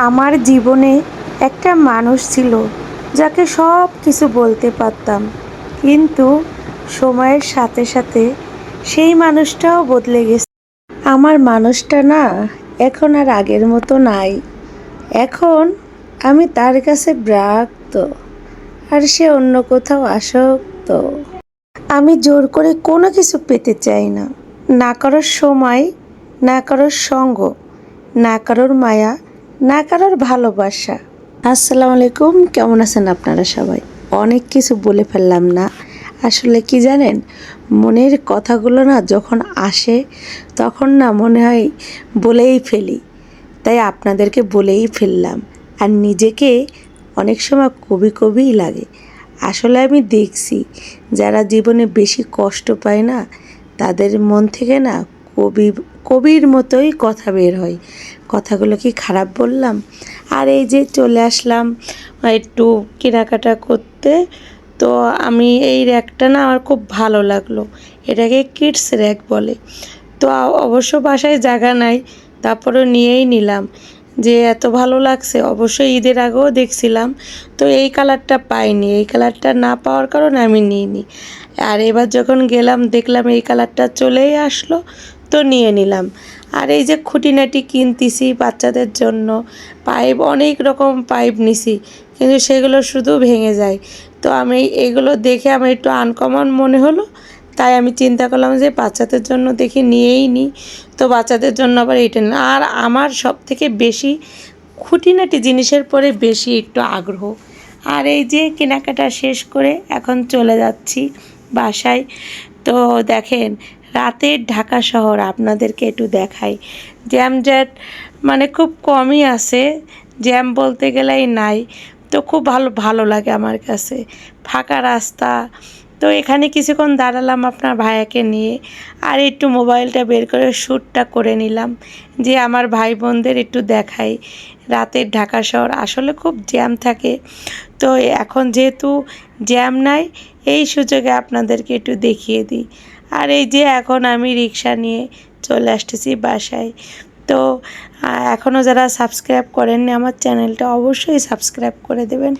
আমার জীবনে একটা মানুষ ছিল যাকে সব কিছু বলতে পারতাম, কিন্তু সময়ের সাথে সাথে সেই মানুষটাও বদলে গেছে। আমার মানুষটা না এখন আর আগের মতো নাই। এখন আমি তার কাছে বিরক্ত, আর সে অন্য কোথাও আসক্ত। আমি জোর করে কোনো কিছু পেতে চাই না, না কারোর সময়, না কারোর সঙ্গ, না কারোর মায়া, না কারোর ভালোবাসা। আসসালামু আলাইকুম, কেমন আছেন আপনারা সবাই? অনেক কিছু বলে ফেললাম না? আসলে কি জানেন, মনের কথাগুলো না যখন আসে তখন না মনে হয় বলেই ফেলি, তাই আপনাদেরকে বলেই ফেললাম। আর নিজেকে অনেক সময় কবি কবিই লাগে। আসলে আমি দেখছি যারা জীবনে বেশি কষ্ট পায় না, তাদের মন থেকে না কবির মতোই কথা বের হয়। কথাগুলো কি খারাপ বললাম? আর এই যে চলে আসলাম একটু কেনাকাটা করতে। তো আমি এই র্যাকটা না আমার খুব ভালো লাগলো, এটাকে কিডস র্যাক বলে। তো অবশ্য বাসায় জায়গা নাই, তারপরেও নিয়েই নিলাম যে এত ভালো লাগছে। অবশ্যই ঈদের আগেও দেখছিলাম, তো এই কালারটা পাইনি, এই কালারটা না পাওয়ার কারণে আমি নিইনি। আর এবার যখন গেলাম দেখলাম এই কালারটা চলেই আসলো, তো নিয়ে নিলাম। আর এই যে খুঁটিনাটি কিনতেছি বাচ্চাদের জন্য, পাইপ অনেক রকম পাইপ নিছি, কিন্তু সেগুলো শুধু ভেঙে যায়। তো আমি এগুলো দেখে আমার একটু আনকমন মনে হলো, তাই আমি চিন্তা করলাম যে বাচ্চাদের জন্য দেখি নিয়েই নিই। তো বাচ্চাদের জন্য আবার এইটা না। আর আমার সব থেকে বেশি খুঁটিনাটি জিনিসের পরে বেশি একটু আগ্রহ। আর এই যে কেনাকাটা শেষ করে এখন চলে যাচ্ছি বাসায়। তো দেখেন, রাতের ঢাকা শহর আপনাদেরকে একটু দেখাই। জ্যামজ্যাট মানে খুব কমই আছে, জ্যাম বলতে গেলেই নাই। তো খুব ভালো ভালো লাগে আমার কাছে, ফাঁকা রাস্তা। তো এখানে কিছুক্ষণ দাঁড়ালাম আপনার ভাইয়াকে নিয়ে, আর একটু মোবাইলটা বের করে শ্যুটটা করে নিলাম, যে আমার ভাই বোনদের একটু দেখাই। রাতের ঢাকা শহর আসলে খুব জ্যাম থাকে, তো এখন যেহেতু জ্যাম নাই, এই সুযোগে আপনাদেরকে একটু দেখিয়ে দিই। আর এই যে এখন আমি রিক্সা নিয়ে চলে আসতেছি বাসায়। তো এখনও যারা সাবস্ক্রাইব করেননি আমার চ্যানেলটা, অবশ্যই সাবস্ক্রাইব করে দেবেন।